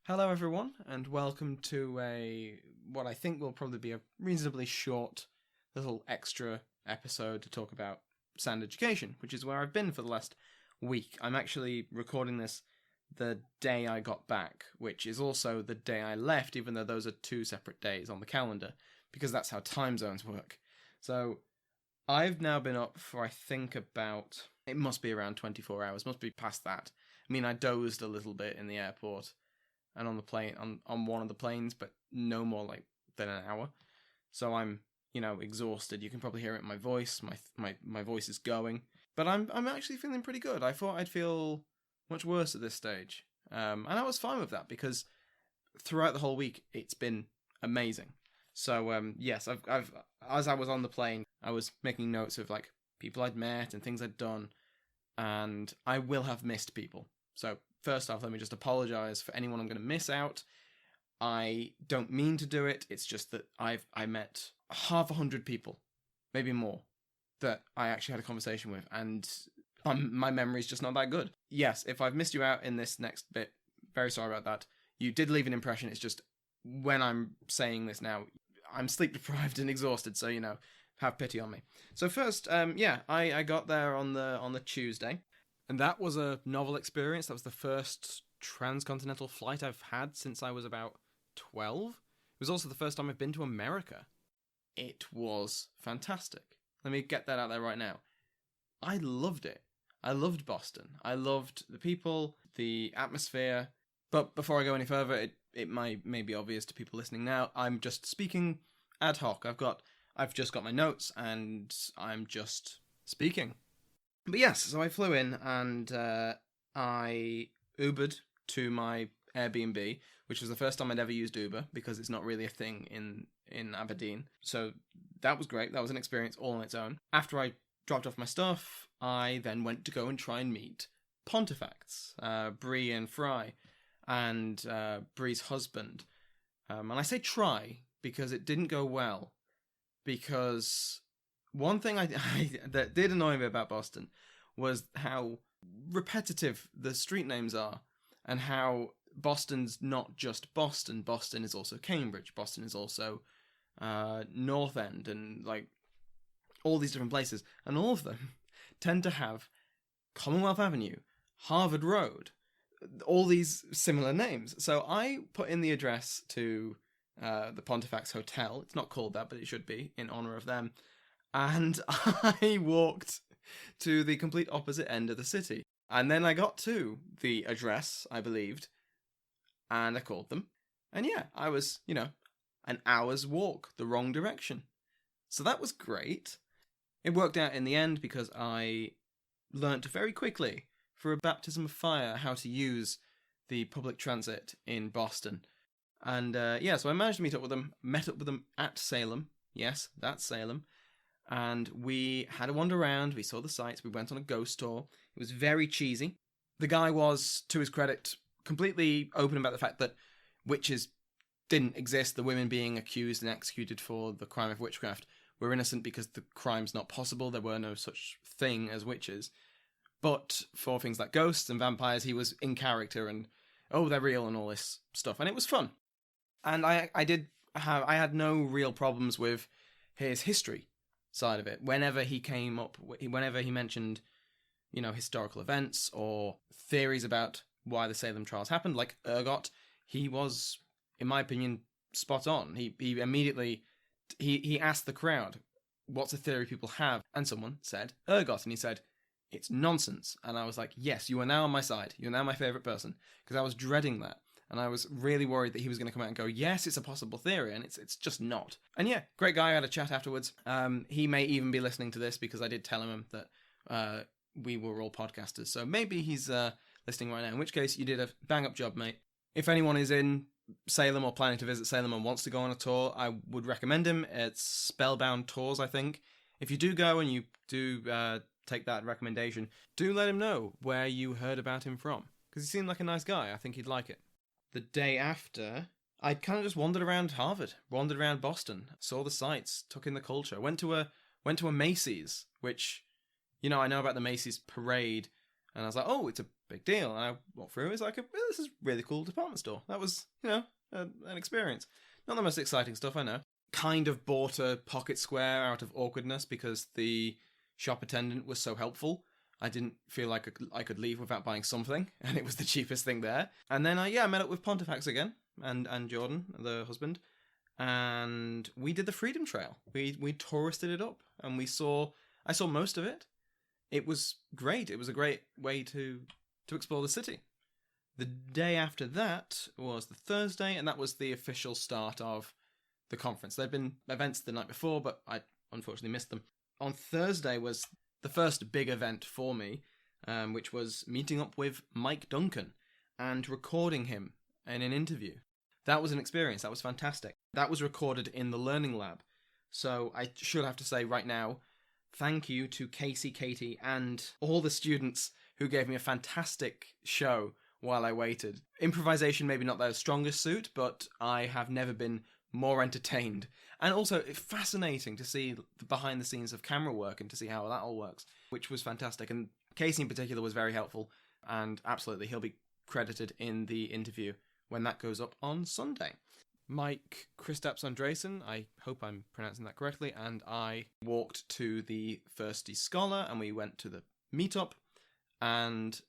Hello, everyone, and welcome to what I think will probably be a reasonably short little extra episode to talk about Sand Education, which is where I've been for the last week. I'm actually recording this the day I got back, which is also the day I left, even though those are two separate days on the calendar, because that's how time zones work. So I've now been up for, I think, it must be around 24 hours, must be past that. I mean, I dozed a little bit in the airport and on the plane, on one of the planes, but no more than an hour. So I'm, exhausted. You can probably hear it in my voice. My voice is going, but I'm actually feeling pretty good. I thought I'd feel much worse at this stage, and I was fine with that because throughout the whole week it's been amazing. So yes, I've as I was on the plane, I was making notes of people I'd met and things I'd done, and I will have missed people. So first off, let me just apologise for anyone I'm going to miss out. I don't mean to do it. It's just that I met 100 people, maybe more, that I actually had a conversation with, and my memory's just not that good. Yes, if I've missed you out in this next bit, very sorry about that. You did leave an impression. It's just when I'm saying this now, I'm sleep deprived and exhausted, so have pity on me. So first, I got there on the Tuesday. And that was a novel experience. That was the first transcontinental flight I've had since I was about 12. It was also the first time I've been to America. It was fantastic. Let me get that out there right now. I loved it. I loved Boston. I loved the people, the atmosphere. But before I go any further, it may be obvious to people listening now, I'm just speaking ad hoc. I've just got my notes and I'm just speaking. But yes, so I flew in and I Ubered to my Airbnb, which was the first time I'd ever used Uber because it's not really a thing in Aberdeen. So that was great. That was an experience all on its own. After I dropped off my stuff, I then went to go and try and meet Pontifex, Bree and Fry, and Bree's husband. And I say try because it didn't go well, because one thing that did annoy me about Boston was how repetitive the street names are, and how Boston's not just Boston. Boston is also Cambridge. Boston is also North End, and all these different places, and all of them tend to have Commonwealth Avenue, Harvard Road, all these similar names. So I put in the address to the Pontifex Hotel. It's not called that, but it should be in honor of them. And I walked to the complete opposite end of the city. And then I got to the address, I believed, and I called them. And yeah, I was, an hour's walk the wrong direction. So that was great. It worked out in the end because I learnt very quickly, for a baptism of fire, how to use the public transit in Boston. And so I managed to met up with them at Salem. Yes, that's Salem. And we had a wander around, we saw the sights, we went on a ghost tour. It was very cheesy. The guy was, to his credit, completely open about the fact that witches didn't exist. The women being accused and executed for the crime of witchcraft were innocent because the crime's not possible. There were no such thing as witches. But for things like ghosts and vampires, he was in character and, they're real and all this stuff. And it was fun. And I had no real problems with his history side of it. Whenever he mentioned, historical events or theories about why the Salem trials happened, like ergot, he was, in my opinion, spot on. He immediately he asked the crowd, "What's a theory people have?" And someone said ergot, and he said, "It's nonsense." And I was like, "Yes, you are now on my side. You're now my favorite person," because I was dreading that. And I was really worried that he was going to come out and go, yes, it's a possible theory, and it's just not. And yeah, great guy. I had a chat afterwards. He may even be listening to this because I did tell him that we were all podcasters. So maybe he's listening right now, in which case you did a bang-up job, mate. If anyone is in Salem or planning to visit Salem and wants to go on a tour, I would recommend him. It's Spellbound Tours, I think. If you do go and you do take that recommendation, do let him know where you heard about him from, because he seemed like a nice guy. I think he'd like it. The day after, I kind of just wandered around Harvard, wandered around Boston, saw the sights, took in the culture, went to a Macy's, which, I know about the Macy's parade, and I was like, oh, it's a big deal. And I walked through, it's like, this is a really cool department store. That was, an experience. Not the most exciting stuff, I know. Kind of bought a pocket square out of awkwardness because the shop attendant was so helpful. I didn't feel like I could leave without buying something, and it was the cheapest thing there. And then I met up with Pontifex again, and Jordan, the husband, and we did the Freedom Trail. We touristed it up, and I saw most of it. It was great. It was a great way to explore the city. The day after that was the Thursday, and that was the official start of the conference. There'd been events the night before, but I unfortunately missed them. On Thursday was the first big event for me, which was meeting up with Mike Duncan and recording him in an interview. That was an experience. That was fantastic. That was recorded in the Learning Lab. So I should have to say right now, thank you to Casey, Katie, and all the students who gave me a fantastic show while I waited. Improvisation maybe not their strongest suit, but I have never been more entertained. And also fascinating to see the behind the scenes of camera work and to see how that all works, which was fantastic. And Casey in particular was very helpful, and absolutely he'll be credited in the interview when that goes up on Sunday. Mike Kristaps Andresen, I hope I'm pronouncing that correctly, and I walked to the Thirsty Scholar and we went to the meetup and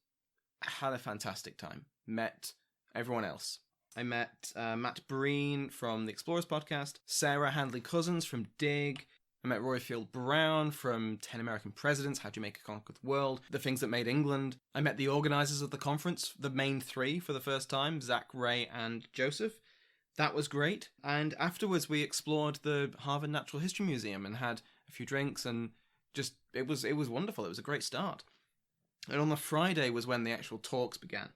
had a fantastic time. Met everyone else. I met Matt Breen from the Explorers podcast, Sarah Handley-Cousins from Dig. I met Royfield Brown from 10 American Presidents, How Jamaica Conquered the World, The Things That Made England. I met the organisers of the conference, the main three for the first time, Zach, Ray and Joseph. That was great. And afterwards we explored the Harvard Natural History Museum and had a few drinks, and just it was wonderful. It was a great start. And on the Friday was when the actual talks began.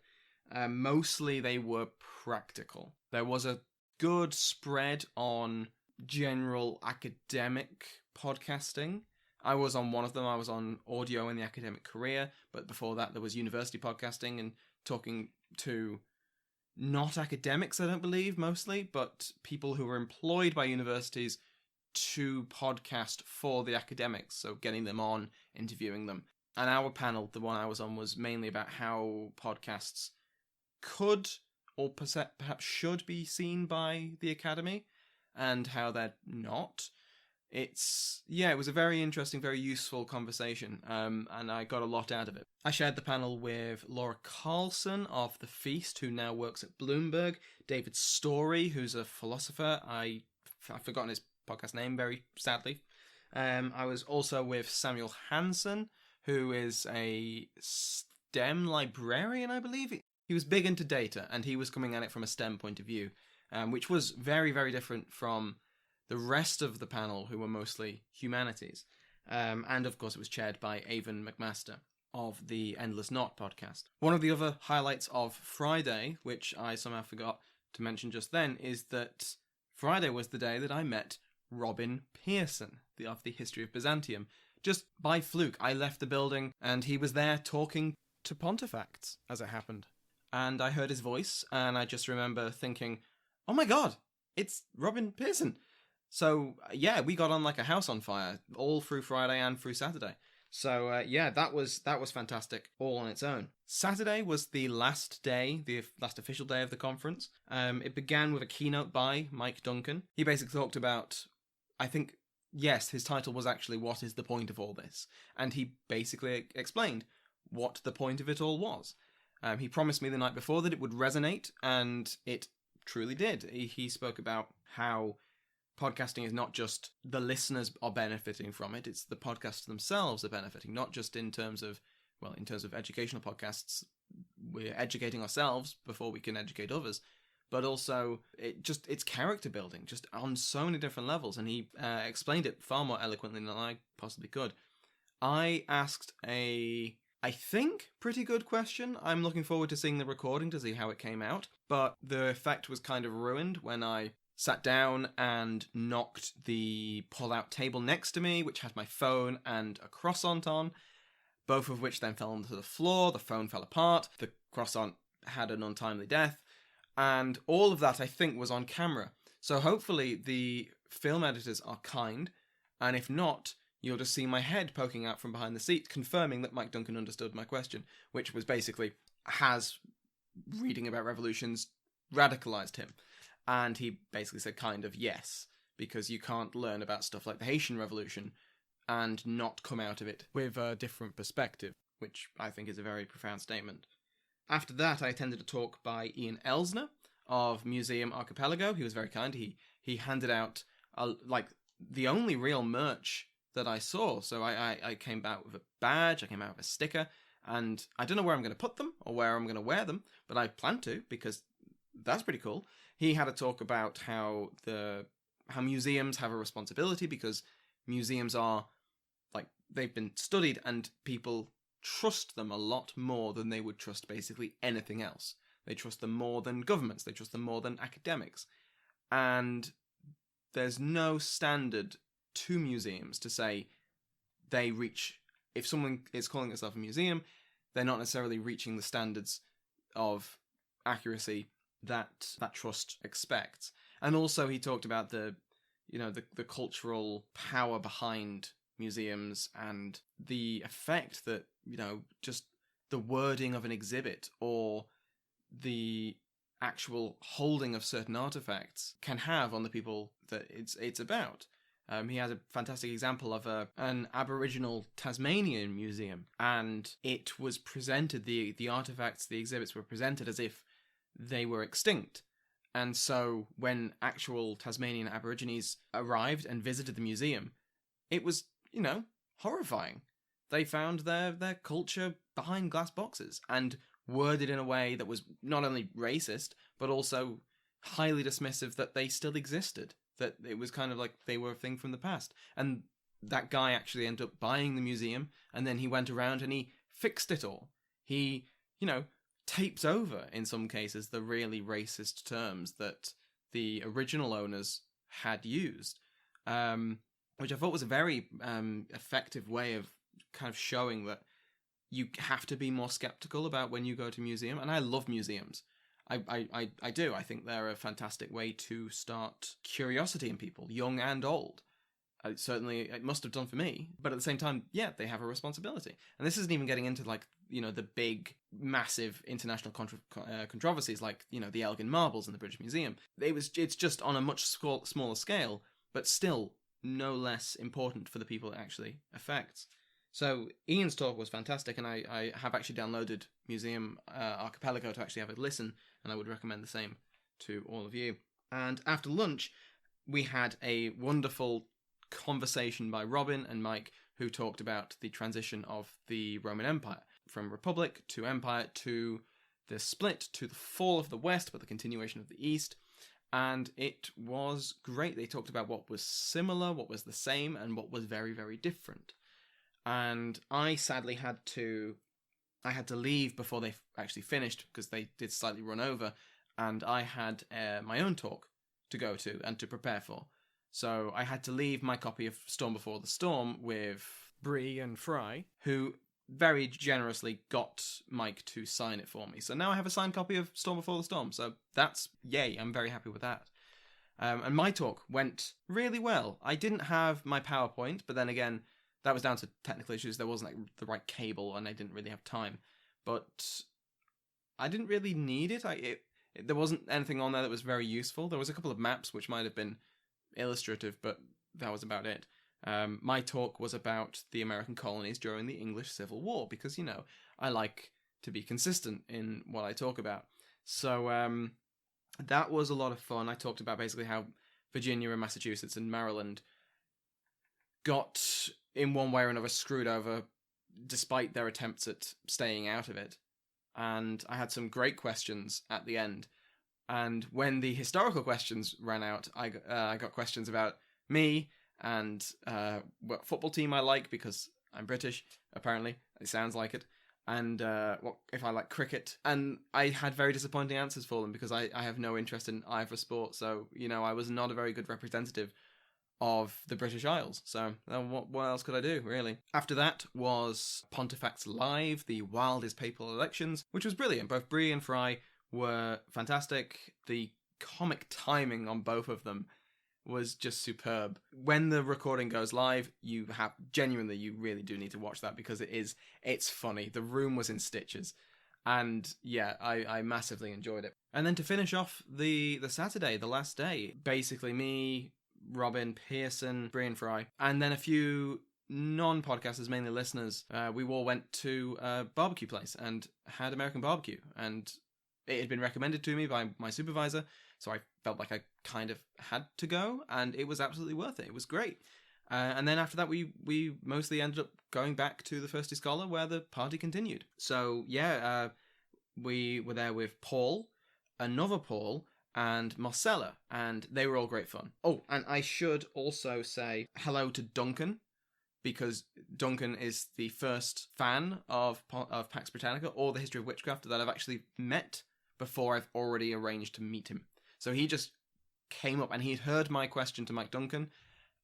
Mostly they were practical. There was a good spread on general academic podcasting. I was on one of them. I was on Audio in the Academic Career, but before that there was university podcasting and talking to not academics, I don't believe, mostly, but people who were employed by universities to podcast for the academics, so getting them on, interviewing them. And our panel, the one I was on, was mainly about how podcasts could or perhaps should be seen by the academy and how they're not. It was a very interesting, very useful conversation, and I got a lot out of it. I shared the panel with Laura Carlson of The Feast, who now works at Bloomberg, David Story, who's a philosopher. I've forgotten his podcast name, very sadly. I was also with Samuel Hansen, who is a STEM librarian, I believe. He was big into data, and he was coming at it from a STEM point of view, which was very, very different from the rest of the panel, who were mostly humanities. And of course, it was chaired by Avon McMaster of the Endless Knot podcast. One of the other highlights of Friday, which I somehow forgot to mention just then, is that Friday was the day that I met Robin Pearson of the History of Byzantium. Just by fluke, I left the building and he was there talking to Pontifex, as it happened. And I heard his voice, and I just remember thinking, oh my god, it's Robin Pearson. So, we got on like a house on fire, all through Friday and through Saturday. So, that was fantastic, all on its own. Saturday was the last day, the last official day of the conference. It began with a keynote by Mike Duncan. He basically talked about, his title was actually, What is the Point of All This? And he basically explained what the point of it all was. He promised me the night before that it would resonate, and it truly did. He spoke about how podcasting is not just the listeners are benefiting from it, it's the podcasts themselves are benefiting, not just in terms of educational podcasts, we're educating ourselves before we can educate others, but also it's character building, just on so many different levels, and he explained it far more eloquently than I possibly could. I asked I think pretty good question. I'm looking forward to seeing the recording to see how it came out, but the effect was kind of ruined when I sat down and knocked the pull-out table next to me, which had my phone and a croissant on, both of which then fell onto the floor. The phone fell apart. The croissant had an untimely death, and all of that I think was on camera. So hopefully the film editors are kind, and if not, you'll just see my head poking out from behind the seat, confirming that Mike Duncan understood my question, which was basically, has reading about revolutions radicalized him. And he basically said kind of yes, because you can't learn about stuff like the Haitian Revolution and not come out of it with a different perspective, which I think is a very profound statement. After that, I attended a talk by Ian Elsner of Museum Archipelago. He was very kind. He handed out the only real merch that I saw. So I came out with a badge, I came out with a sticker, and I don't know where I'm going to put them or where I'm going to wear them, but I plan to, because that's pretty cool. He had a talk about how museums have a responsibility, because museums are, they've been studied and people trust them a lot more than they would trust basically anything else. They trust them more than governments. They trust them more than academics. And there's no standard to museums to say they reach... If someone is calling itself a museum, they're not necessarily reaching the standards of accuracy that trust expects. And also he talked about the cultural power behind museums and the effect that, just the wording of an exhibit or the actual holding of certain artifacts can have on the people that it's about. He has a fantastic example of an Aboriginal Tasmanian museum, and it was presented, the artifacts, the exhibits were presented as if they were extinct. And so when actual Tasmanian Aborigines arrived and visited the museum, it was, horrifying. They found their culture behind glass boxes and worded in a way that was not only racist, but also highly dismissive that they still existed. That it was kind of like they were a thing from the past. And that guy actually ended up buying the museum, and then he went around and he fixed it all. He, tapes over, in some cases, the really racist terms that the original owners had used, which I thought was a very effective way of kind of showing that you have to be more skeptical about when you go to a museum. And I love museums. I do. I think they're a fantastic way to start curiosity in people, young and old. Certainly, it must have done for me. But at the same time, yeah, they have a responsibility. And this isn't even getting into, the big, massive international controversies like, the Elgin Marbles in the British Museum. It's just on a much smaller scale, but still no less important for the people it actually affects. So Ian's talk was fantastic, and I have actually downloaded Museum Archipelago to actually have a listen, and I would recommend the same to all of you. And after lunch, we had a wonderful conversation by Robin and Mike, who talked about the transition of the Roman Empire from Republic to Empire, to the split, to the fall of the West, but the continuation of the East. And it was great. They talked about what was similar, what was the same, and what was very, very different. And I sadly had to leave before they actually finished, because they did slightly run over, and I had my own talk to go to and to prepare for. So I had to leave my copy of Storm Before the Storm with Bree and Fry, who very generously got Mike to sign it for me. So now I have a signed copy of Storm Before the Storm, so that's yay, I'm very happy with that. And my talk went really well. I didn't have my PowerPoint, but then again, that was down to technical issues. There wasn't the right cable, and I didn't really have time. But I didn't really need it. There wasn't anything on there that was very useful. There was a couple of maps which might have been illustrative, but that was about it. My talk was about the American colonies during the English Civil War, because, I like to be consistent in what I talk about. So that was a lot of fun. I talked about basically how Virginia and Massachusetts and Maryland got, in one way or another, screwed over despite their attempts at staying out of it. And I had some great questions at the end. And when the historical questions ran out, I got questions about me and what football team I like, because I'm British, apparently. It sounds like it. And what if I like cricket. And I had very disappointing answers for them, because I have no interest in either sport. So, I was not a very good representative of the British Isles. So what else could I do, really? After that was Pontifex Live, the wildest papal elections, which was brilliant. Both Bree and Fry were fantastic. The comic timing on both of them was just superb. When the recording goes live, you really do need to watch that, because it's funny. The room was in stitches. And yeah, I massively enjoyed it. And then to finish off the Saturday, the last day, basically me, Robin, Pearson, Brian Fry, and then a few non-podcasters, mainly listeners, we all went to a barbecue place and had American barbecue. And it had been recommended to me by my supervisor, so I felt like I kind of had to go, and it was absolutely worth it. It was great. And then after that, we mostly ended up going back to the Thirsty Scholar, where the party continued. So yeah, we were there with Paul, another Paul, and Marcella, and they were all great fun. Oh, and I should also say hello to Duncan, because Duncan is the first fan of Pax Britannica or the History of Witchcraft that I've actually met before I've already arranged to meet him. So he just came up and he'd heard my question to Mike Duncan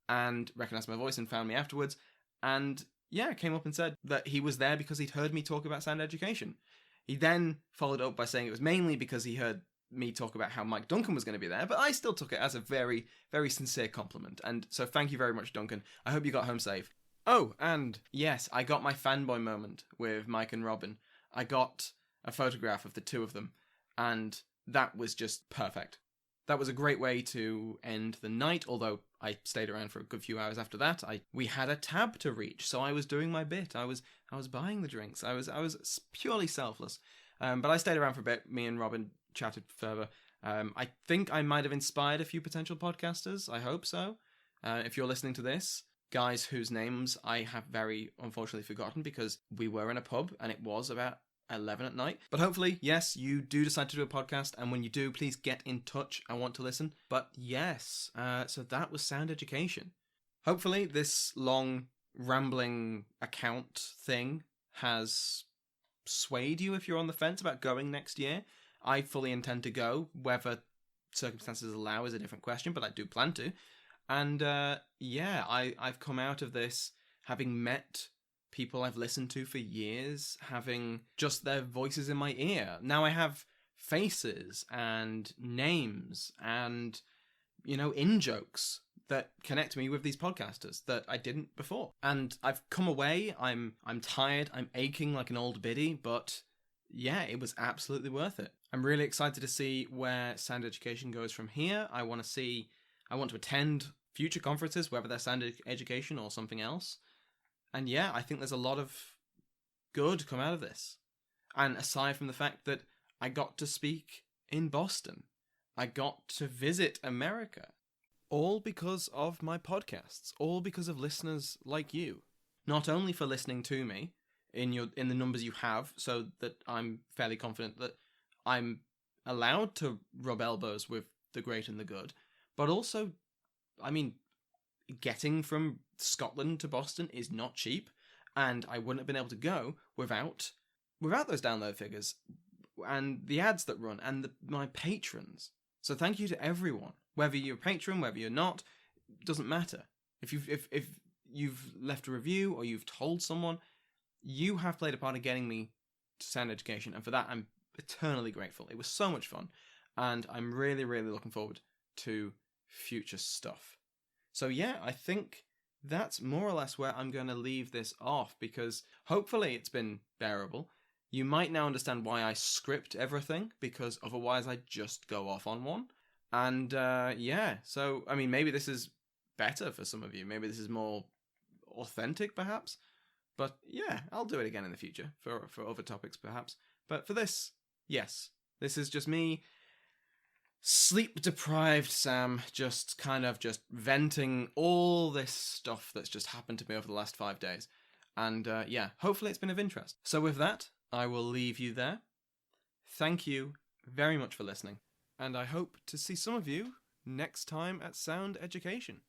and recognised my voice and found me afterwards, and yeah, came up and said that he was there because he'd heard me talk about sound education. He then followed up by saying it was mainly because he heard me talk about how Mike Duncan was going to be there, but I still took it as a very, very sincere compliment, and so thank you very much, Duncan. I hope you got home safe. Oh, and yes, I got my fanboy moment with Mike and Robin. I got a photograph of the two of them, and that was just perfect. That was a great way to end the night, although I stayed around for a good few hours after that. We had a tab to reach, so I was doing my bit. I was buying the drinks. I was purely selfless. But I stayed around for a bit. Me and Robin chatted further. I think I might have inspired a few potential podcasters. I hope so. If you're listening to this, guys whose names I have very unfortunately forgotten because we were in a pub and it was about 11 at night. But hopefully, yes, you do decide to do a podcast, and when you do, please get in touch. I want to listen. But yes, so that was Sound Education. Hopefully this long rambling account thing has swayed you if you're on the fence about going next year. I fully intend to go. Whether circumstances allow is a different question, but I do plan to. And yeah, I've come out of this having met people I've listened to for years, having just their voices in my ear. Now I have faces and names and, in-jokes that connect me with these podcasters that I didn't before. And I've come away, I'm tired, I'm aching like an old biddy, but yeah, it was absolutely worth it. I'm really excited to see where Sound Education goes from here. I want to attend future conferences, whether they're Sound Education or something else. And yeah, I think there's a lot of good come out of this. And aside from the fact that I got to speak in Boston, I got to visit America, all because of my podcasts, all because of listeners like you. Not only for listening to me in the numbers you have, so that I'm fairly confident that I'm allowed to rub elbows with the great and the good, but also, getting from Scotland to Boston is not cheap, and I wouldn't have been able to go without those download figures and the ads that run and my patrons. So thank you to everyone, whether you're a patron, whether you're not, doesn't matter. If you've left a review or you've told someone, you have played a part in getting me to Sound Education, and for that I'm eternally grateful. It was so much fun, and I'm really, really looking forward to future stuff. So yeah, I think that's more or less where I'm going to leave this off, because hopefully it's been bearable. You might now understand why I script everything, because otherwise I just go off on one. And yeah, so maybe this is better for some of you. Maybe this is more authentic, perhaps. But yeah, I'll do it again in the future for other topics, perhaps. But for this, yes, this is just me, sleep-deprived Sam, just venting all this stuff that's just happened to me over the last 5 days. And yeah, hopefully it's been of interest. So with that, I will leave you there. Thank you very much for listening, and I hope to see some of you next time at Sound Education.